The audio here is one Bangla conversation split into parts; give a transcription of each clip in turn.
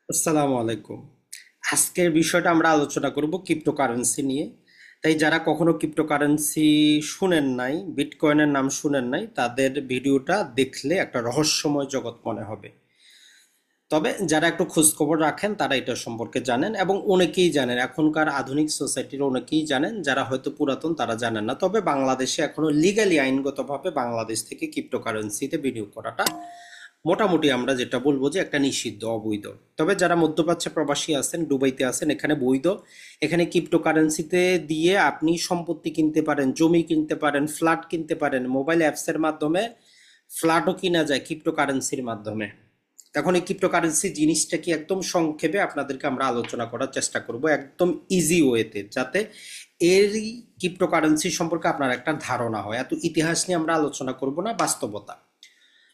আসসালামু আলাইকুম। আজকের বিষয়টা আমরা আলোচনা করব ক্রিপ্টোকারেন্সি নিয়ে। তাই যারা কখনো ক্রিপ্টোকারেন্সি শুনেন নাই, বিটকয়েনের নাম শুনেন নাই, তাদের ভিডিওটা দেখলে একটা রহস্যময় জগৎ মনে হবে। তবে যারা একটু খোঁজখবর রাখেন তারা এটা সম্পর্কে জানেন, এবং অনেকেই জানেন, এখনকার আধুনিক সোসাইটির অনেকেই জানেন, যারা হয়তো পুরাতন তারা জানেন না। তবে বাংলাদেশে এখনো লিগালি আইনগতভাবে বাংলাদেশ থেকে ক্রিপ্টোকারেন্সিতে বিনিয়োগ করাটা মোটামুটি আমরা যেটা বলবো যে একটা নিষিদ্ধ, অবৈধ। তবে যারা মধ্যপ্রাচ্যে প্রবাসী আছেন, দুবাইতে আছেন, এখানে বৈধ। এখানে ক্রিপ্টোকারেন্সিতে দিয়ে আপনি সম্পত্তি কিনতে পারেন, জমি কিনতে পারেন, ফ্ল্যাট কিনতে পারেন। মোবাইল অ্যাপসের মাধ্যমে ফ্ল্যাটও কিনা যায় ক্রিপ্টোকারেন্সির মাধ্যমে। এখন এই ক্রিপ্টোকারেন্সি জিনিসটা কি একদম সংক্ষেপে আপনাদেরকে আমরা আলোচনা করার চেষ্টা করব, একদম ইজি ওয়েতে, যাতে এই ক্রিপ্টোকারেন্সি সম্পর্কে আপনার একটা ধারণা হয়। এত ইতিহাস নিয়ে আমরা আলোচনা করব না, বাস্তবতা।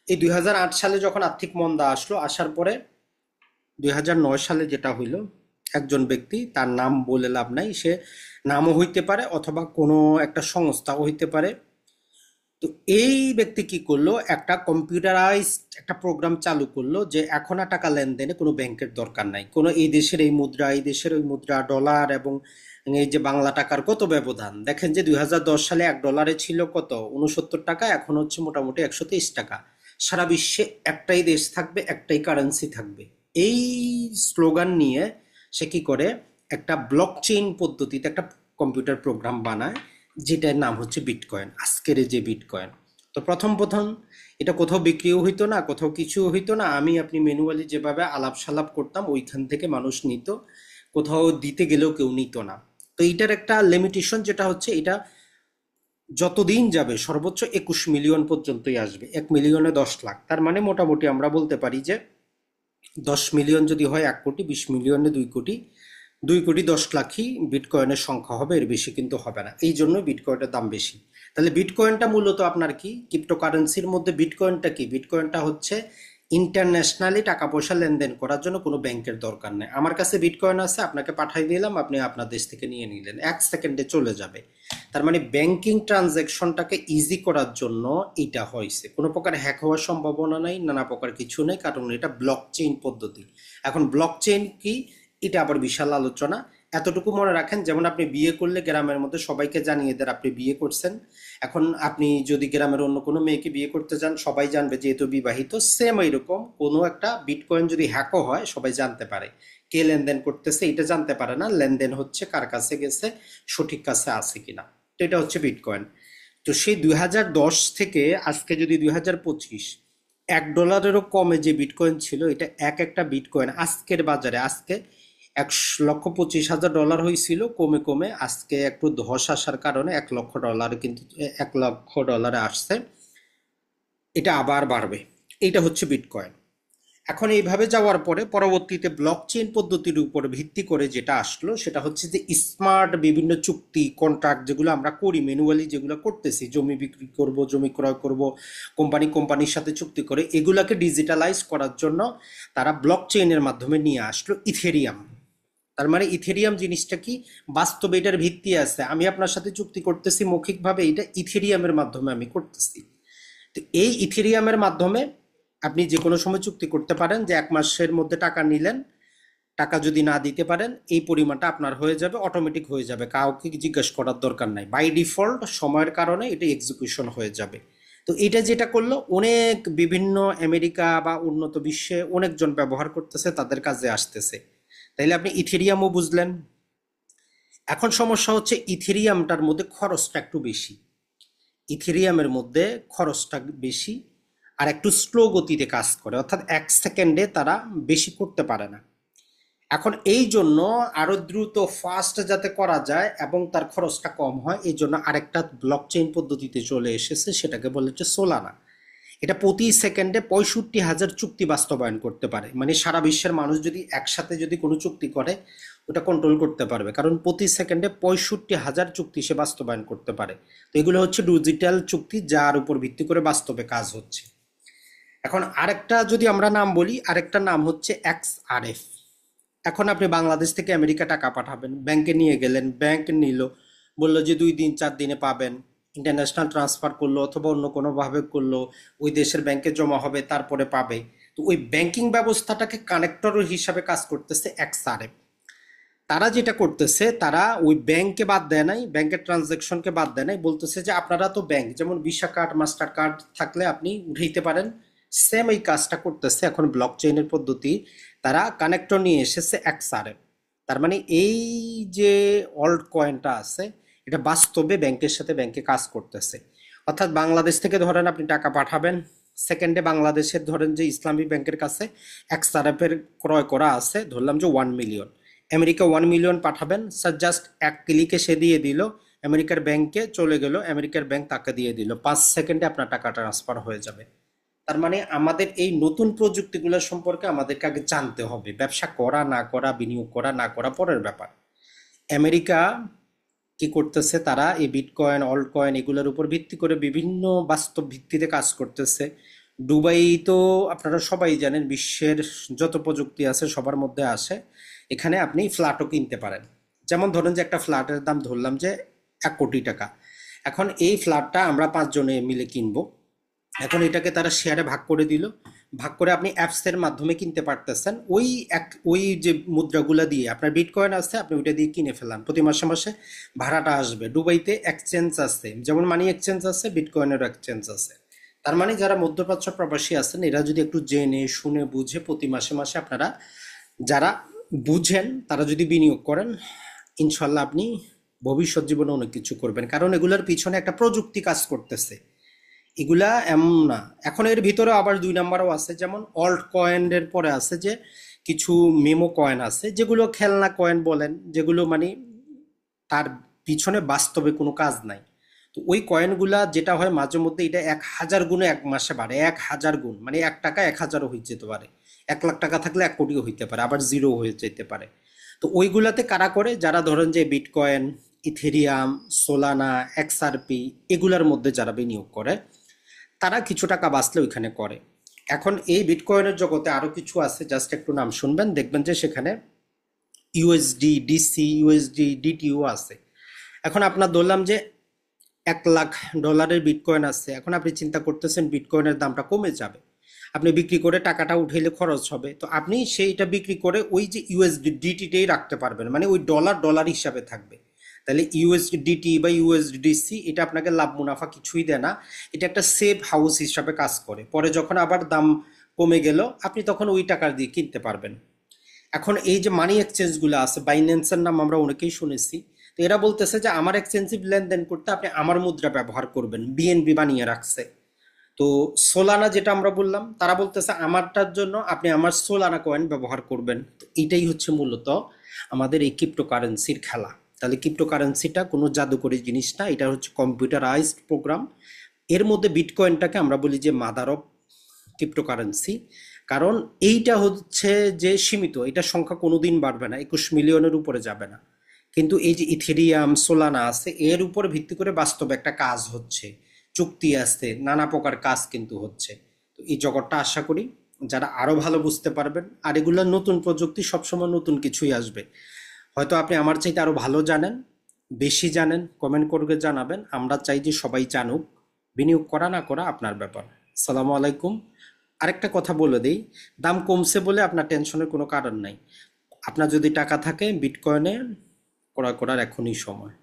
এই 2008 সালে যখন আর্থিক মন্দা আসলো, আসার পরে 2009 সালে যেটা হইল, একজন ব্যক্তি, তার নাম বলে লাভ নাই, সে নামও হইতে পারে অথবা কোনো একটা সংস্থাও হইতে পারে। তো এই ব্যক্তি কি করলো, একটা কম্পিউটারাইজড একটা প্রোগ্রাম চালু করলো যে এখন আর টাকা লেনদেনে কোনো ব্যাংকের দরকার নাই। কোনো এই দেশের এই মুদ্রা, এই দেশের ওই মুদ্রা, ডলার এবং এই যে বাংলা টাকার কত ব্যবধান দেখেন, যে 2010 সালে $1 ছিল কত, 69 টাকা, এখন হচ্ছে মোটামুটি 123 টাকা। সারা বিশ্বে একটাই দেশ থাকবে, একটাই কারেন্সি থাকবে। এই স্লোগান নিয়ে সে কি করে, একটা ব্লক চেইন পদ্ধতিতে একটা কম্পিউটার প্রোগ্রাম বানায়, যেটার নাম হচ্ছে বিটকয়েন, আজকের এই যে বিটকয়েন। তো প্রথম প্রথম এটা কোথাও বিক্রিও হইতো না, কোথাও কিছু হইতো না। আপনি ম্যানুয়ালি যেভাবে আলাপ সালাপ করতাম, ওইখান থেকে মানুষ নিত, কোথাও দিতে গেলেও কেউ নিত না। তো এইটার একটা লিমিটেশন যেটা হচ্ছে, এটা যতদিন যাবে সর্বোচ্চ 21 মিলিয়ন পর্যন্তই আসবে। 1 মিলিয়নে 10 লাখ, তার মানে মোটামুটি আমরা বলতে পারি যে 10 মিলিয়ন যদি হয় 1 কোটি, 20 মিলিয়নে 2 কোটি, 2 কোটি 10 লাখই বিটকয়েনের সংখ্যা হবে, এর বেশি কিন্তু হবে না। এই জন্য বিটকয়েনের দাম বেশি। তাহলে বিটকয়েনটা মূলত আপনার কি, ক্রিপ্টোকারেন্সির মধ্যে বিটকয়েনটা কি, বিটকয়েনটা হচ্ছে ইন্টারন্যাশনালি টাকা পয়সা লেনদেন করার জন্য কোনো ব্যাংকের দরকার নেই। আমার কাছে বিটকয়েন আছে, আপনাকে পাঠাই দিলাম, আপনি আপনার দেশ থেকে নিয়ে নিলেন, 1 সেকেন্ডে চলে যাবে। তার মানে ব্যাংকিং ট্রানজ্যাকশনটাকে ইজি করার জন্য এটা হয়েছে। কোনো প্রকার হ্যাক হওয়ার সম্ভাবনা নাই, নানা প্রকার কিছু নেই, কারণ এটা ব্লক চেইন পদ্ধতি। এখন ব্লক চেইন কি, এটা আবার বিশাল আলোচনা। এতটুকু মনে রাখেন, যেমন আপনি বিয়ে করলে গ্রামের মধ্যে সবাইকে জানিয়ে দেন আপনি বিয়ে করছেন। এখন আপনি যদি গ্রামের অন্য কোনো মেয়েকে বিয়ে করতে যান, সবাই জানবে যেহেতু বিবাহিত। সেম এইরকম কোনো একটা বিটকয়েন যদি হ্যাকও হয়, সবাই জানতে পারে কে লেনদেন করতেছে, এটা জানতে পারে না লেনদেন হচ্ছে কার কাছে গেছে, সঠিক কাছে আছে কিনা। তো এটা হচ্ছে বিটকয়েন। তো সেই 2010 থেকে আজকে যদি 2025, $1-এরও কমে যে বিটকয়েন ছিল, এটা এক একটা বিটকয়েন আজকের বাজারে, আজকে 1,25,000 ডলার হয়েছিল, কমে কমে আজকে একটু ধস আসার কারণে $1 লক্ষ কিন্তু, $1 লক্ষ আসছে। এটা আবার বাড়বে। এইটা হচ্ছে বিটকয়েন। এখন এইভাবে যাওয়ার পরে পরবর্তীতে ব্লক চেইন পদ্ধতির উপর ভিত্তি করে যেটা আসলো, সেটা হচ্ছে যে স্মার্ট বিভিন্ন চুক্তি, কন্ট্রাক্ট যেগুলো আমরা করি ম্যানুয়ালি, যেগুলো করতেছি, জমি বিক্রি করব, জমি ক্রয় করব, কোম্পানির সাথে চুক্তি করে, এগুলাকে ডিজিটালাইজ করার জন্য তারা ব্লক চেইনের মাধ্যমে নিয়ে আসলো ইথেরিয়াম। তার মানে ইথেরিয়াম জিনিসটা কি, বাস্তবে এটার ভিত্তি আছে। আমি আপনার সাথে চুক্তি করতেছি মৌখিকভাবে, এটা ইথেরিয়ামের মাধ্যমে আমি করতেছি। তো এই ইথেরিয়ামের মাধ্যমে আপনি যে কোনো সময় চুক্তি করতে পারেন যে 1 মাসের মধ্যে টাকা নিলেন, টাকা যদি না দিতে পারেন এই পরিমাণটা আপনার হয়ে যাবে, অটোমেটিক হয়ে যাবে, কাউকে জিজ্ঞেস করার দরকার নাই, বাই ডিফল্ট সময়ের কারণে এটা এক্সিকিউশন হয়ে যাবে। তো এটা যেটা করলো, অনেক বিভিন্ন আমেরিকা বা উন্নত বিশ্বে অনেকজন ব্যবহার করতেছে, তাদের কাজে আসতেছে। তাইলে আপনি ইথেরিয়ামও বুঝলেন। এখন সমস্যা হচ্ছে ইথেরিয়ামটার মধ্যে খরচটা একটু বেশি। ইথেরিয়ামের মধ্যে খরচটা বেশি, আর একটু স্লো গতিতে কাজ করে, অর্থাৎ 1 সেকেন্ডে তারা বেশি করতে পারে না। এখন এই জন্য আরো দ্রুত ফাস্ট যাতে করা যায় এবং তার খরচটা কম হয়, এই জন্য আরেকটা ব্লক চেইন পদ্ধতিতে চলে এসেছে, সেটাকে বলে হচ্ছে সোলানা। এটা প্রতি সেকেন্ডে 65,000 চুক্তি বাস্তবায়ন করতে পারে। মানে সারা বিশ্বের মানুষ যদি একসাথে যদি কোনো চুক্তি করে, ওটা কন্ট্রোল করতে পারবে, কারণ প্রতি সেকেন্ডে 65,000 চুক্তি সে বাস্তবায়ন করতে পারে। তো এগুলো হচ্ছে ডিজিটাল চুক্তি, যার উপর ভিত্তি করে বাস্তবে কাজ হচ্ছে। এখন আরেকটা যদি আমরা নাম বলি, আরেকটা নাম হচ্ছে XRF। এখন আপনি বাংলাদেশ থেকে আমেরিকা টাকা পাঠাবেন, ব্যাংকে নিয়ে গেলেন, ব্যাংক নিল, বললো যে 2 দিন 4 দিনে পাবেন। ইন্টারন্যাশনাল ট্রান্সফার করলো অথবা অন্য কোনোভাবে করলো, ওই দেশের ব্যাংকে জমা হবে, তারপরে পাবে। তো ওই ব্যাংকিং ব্যবস্থাটাকে কানেক্টর হিসাবে কাজ করতেছে এক্সআরএফ। তারা যেটা করতেছে, তারা ওই ব্যাংককে বাদ দেয় নাই, ব্যাংকের ট্রানজাকশনকে বাদ দেয় নাই, বলতেছে যে আপনারা তো ব্যাংক, যেমন ভিসা কার্ড মাস্টার কার্ড থাকলে আপনি উঠাইতে পারেন, সেম এই কাজটা করতেছে এখন ব্লক চেইনের পদ্ধতি। তারা কানেক্টর নিয়ে এসেছে এক্সআরএফ। তার মানে এই যে অল্ট কয়েনটা আছে, এটা বাস্তবে ব্যাংকের সাথে ব্যাংকে কাজ করতেছে। অর্থাৎ বাংলাদেশ থেকে ধরেন আপনি টাকা পাঠাবেন, সেকেন্ডে বাংলাদেশের ধরেন যে ইসলামী ব্যাংকের কাছে এক্সআরএফ এর ক্রয় করা আছে, ধরলাম যে 1 মিলিয়ন, আমেরিকা 1 মিলিয়ন পাঠাবেন, স্যার জাস্ট এক ক্লিকে সে দিয়ে দিল, আমেরিকার ব্যাংকে চলে গেল, আমেরিকার ব্যাংক তাকে দিয়ে দিল, 5 সেকেন্ডে আপনার টাকা ট্রান্সফার হয়ে যাবে। তার মানে আমাদের এই নতুন প্রযুক্তিগুলো সম্পর্কে আমাদেরকে আগে জানতে হবে। ব্যবসা করা না করা, বিনিয়োগ করা না করা পরের ব্যাপার। আমেরিকা কি করতেছে, তারা এই বিটকয়েন অল্ট কয়েন এগুলোর উপর ভিত্তি করে বিভিন্ন বাস্তব ভিত্তিতে কাজ করতেছে। দুবাই তো আপনারা সবাই জানেন বিশ্বের যত প্রযুক্তি আছে সবার মধ্যে আসে। এখানে আপনি ফ্ল্যাটও কিনতে পারেন। যেমন ধরেন যে একটা ফ্ল্যাটের দাম ধরলাম যে 1 কোটি টাকা। এখন এই ফ্ল্যাটটা আমরা 5 জনে মিলে কিনবো। এখন এটাকে তারা শেয়ারে ভাগ করে দিল, ভাগ করে আপনি অ্যাপসের মাধ্যমে কিনতে পারতেছেন। ওই যে মুদ্রাগুলা দিয়ে আপনার বিটকয়েন আছে, আপনি ওইটা দিয়ে কিনে ফেলান, প্রতি মাসে মাসে ভাড়াটা আসবে। দুবাইতে এক্সচেঞ্জ আছে, যেমন মানি এক্সচেঞ্জ আছে, বিটকয়েনেরও এক্সচেঞ্জ আছে। তার মানে যারা মধ্যপ্রাচ্য প্রবাসী আছেন, এরা যদি একটু জেনে শুনে বুঝে প্রতি মাসে মাসে আপনারা যারা বুঝেন তারা যদি বিনিয়োগ করেন, ইনশাল্লাহ আপনি ভবিষ্যৎ জীবনে অনেক কিছু করবেন। কারণ এগুলোর পিছনে একটা প্রযুক্তি কাজ করতেছে, এগুলা এমন না। এখন এর ভিতরে আবার 2 নাম্বারও আছে, যেমন অল্ট কয়েনের পরে আছে যে কিছু মেমো কয়েন আছে, যেগুলো খেলনা কয়েন বলেন, যেগুলো মানে তার পিছনে বাস্তবে কোনো কাজ নাই। তো ওই কয়েনগুলা যেটা হয় মাঝে মধ্যে, এটা 1000 গুণে এক মাসে বাড়ে, 1000 গুণ, মানে 1 টাকা 1000ও হয়ে যেতে পারে, 1 লাখ টাকা থাকলে 1 কোটিও হইতে পারে, আবার জিরো হয়ে যেতে পারে। তো ওইগুলাতে কারা করে, যারা ধরেন যে বিটকয়েন, ইথেরিয়াম, সোলানা, এক্সআরপি এগুলার মধ্যে যারা বিনিয়োগ করে, তারা কিছু টাকা বাঁচলে ওইখানে করে। এখন এই বিটকয়েনের জগতে আরো কিছু আছে, জাস্ট একটু নাম শুনবেন, দেখবেন যে সেখানে ইউএসডি ডিসি, ইউএসডি ডিটিও আছে। এখন আপনার ধরলাম যে $1 লাখ বিটকয়েন আছে, এখন আপনি চিন্তা করতেছেন বিটকয়েনের দামটা কমে যাবে, আপনি বিক্রি করে টাকাটা উঠাইলে খরচ হবে, তো আপনি সেইটা বিক্রি করে ওই যে ইউএসডিটিটাই রাখতে পারবেন, মানে ওই ডলার ডলার হিসাবে থাকবে। তাহলে ইউএসডিটি বা ইউএসডিসি এটা আপনাকে লাভ মুনাফা কিছুই দেয় না, এটা একটা সেফ হাউস হিসাবে কাজ করে। পরে যখন আবার দাম কমে গেল, আপনি তখন ওই টাকা দিয়ে কিনতে পারবেন। এখন এই যে মানি এক্সচেঞ্জগুলো আছে, বাইন্যান্সের নাম আমরা অনেকেই শুনেছি, তো এরা বলতেছে যে আমার এক্সচেঞ্জিভ লেনদেন করতে আপনি আমার মুদ্রা ব্যবহার করবেন, বিএনবি বানিয়ে রাখছে। তো সোলানা যেটা আমরা বললাম, তারা বলতেছে আমারটার জন্য আপনি আমার সোলানা কয়েন ব্যবহার করবেন। তো এটাই হচ্ছে মূলত আমাদের এই ক্রিপ্টোকারেন্সির খেলা। তাহলে ক্রিপ্টোকারেন্সিটা কোনো জাদুকরি জিনিস না, এটা হচ্ছে কম্পিউটারাইজড প্রোগ্রাম। এর মধ্যে বিটকয়েনটাকে আমরা বলি যে মাদার অফ ক্রিপ্টোকারেন্সি। কারণ এইটা হচ্ছে যে সীমিত, এটার সংখ্যা কোনোদিন বাড়বে না, 21 মিলিয়নের উপরে যাবে না। কিন্তু এই যে ইথেরিয়াম, সোলানা আছে, এর উপর ভিত্তি করে বাস্তবে একটা কাজ হচ্ছে, চুক্তি আছে, নানা প্রকার কাজ কিন্তু হচ্ছে। তো এই জগৎটা আশা করি যারা আরো ভালো বুঝতে পারবেন, আর এগুলো নতুন প্রযুক্তি, সবসময় নতুন কিছুই আসবে। হয়তো আপনি আমার চাইতে আরো ভালো জানেন, বেশি জানেন, কমেন্ট করে জানাবেন। আমরা চাই যে সবাই জানুক, বিনিয়োগ করা না করা আপনার ব্যাপার। আসসালামু আলাইকুম। আরেকটা কথা বলে দিই, দাম কমছে বলে আপনার টেনশনের কোনো কারণ নাই। আপনার যদি টাকা থাকে, বিটকয়েনে ক্রয় করার এখনই সময়।